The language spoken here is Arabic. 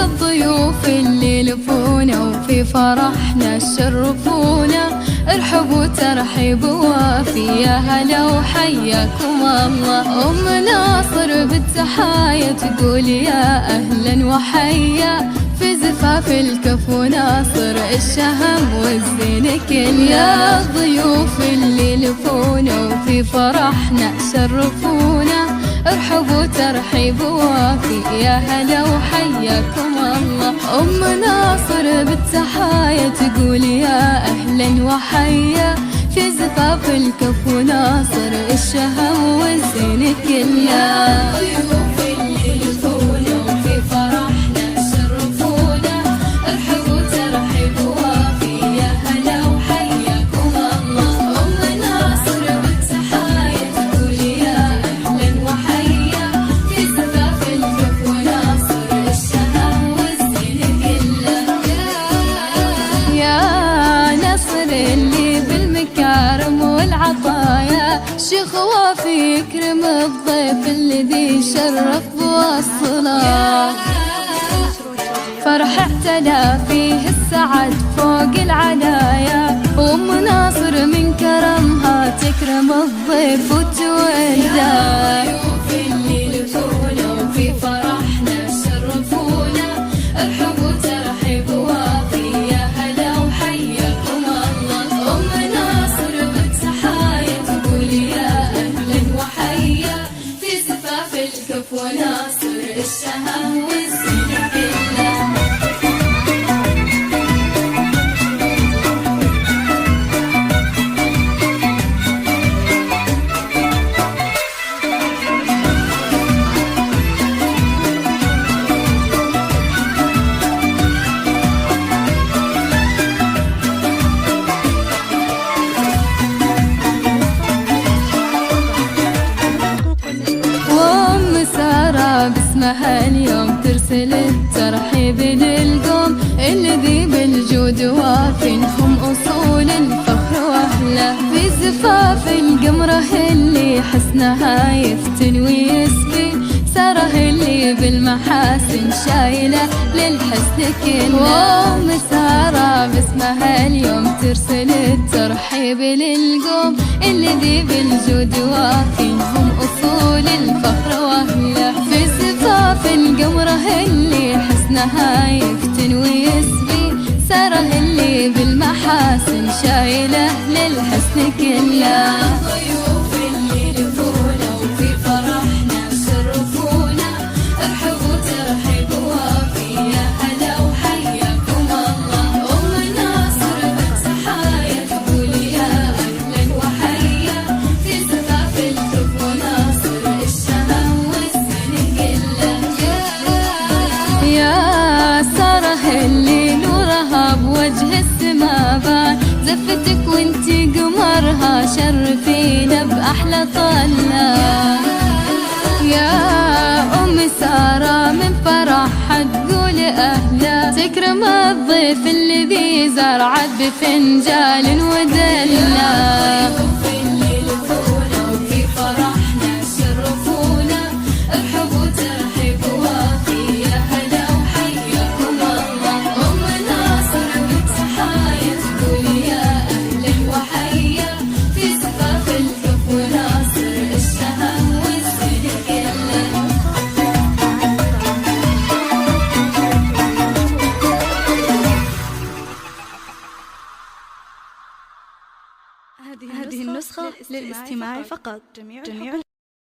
الضيوف اللي لفونا وفي فرحنا شرفونا، ارحبوا ترحيب وافي، يا هلا وحياكم الله. أم ناصر بالتحايا تقول يا أهلا وحيا، في زفاف الكفو ناصر الشهم والزين كل. يا الضيوف اللي لفونا وفي فرحنا شرفونا، ارحبوا ترحيب وافي، يا هلا وحياكم الله. أم ناصر بالتحايا تقول يا أهلا وحيا، في زفاف الكفو ناصر الشهم والزين كل. يا ضيوف اللي لفونا وفي فرحنا شرفونا، ارحبوا ترحيب وافي، يا هلا وحياكم الله. أم ناصر بالتحايا تقول يا أهلا وحيا، في زفاف الكفو ناصر الشهم والزين كله. يا نصر اللي بالمكارم والعطايا، شيخ وافي يكرم الضيف الذي شرف بوصله، فرح اعتلى فيه السعد فوق العنايا. وام ناصر من كرمها تكرم الضيف وتولى. الضيوف اللي لفونا وفي فرحنا شرفونا، ارحبوا ترحيب وافي، يا هلا وحياكم الله. أم ناصر بالتحايا تقول يا أهلا وحيا، في زفاف الكفو ناصر الشهم والزين كله. باسمها اليوم ترسل الترحيب للقوم الذي بالجود وافٍ، هم أصول الفخر وأهله، في زفاف القمره اللي حسنها يفتن ويسبي، ساره اللي بالمحاسن شايله للحسن كله. وام ساره باسمها اليوم ترسل الترحيب للقوم الذي بالجود وافٍ، هم أصول الفخر وأهله، في زفاف القمره اللي حسنها يفتن ويسبي، ساره اللي بالمحاسن شايله للحسن كله. الضيوف اللي لفونا وفي فرحنا شرفونا، ارحبوا ترحيب وافي، يا هلا وحياكم الله. أم ناصر بالتحايا تقول يا أهلا وحيا، في زفاف الكفو ناصر الشهم والزين كله. يا ساره اللي نورها بوجه السما بان، زفتك وانتي قمرها شرفينا بأحلى طلة. يا أم سارة من فرحها تقول أهلا، تكرم الضيف الذي زرعت بفنجال ودلة. هذه النسخة للاستماع فقط. جميع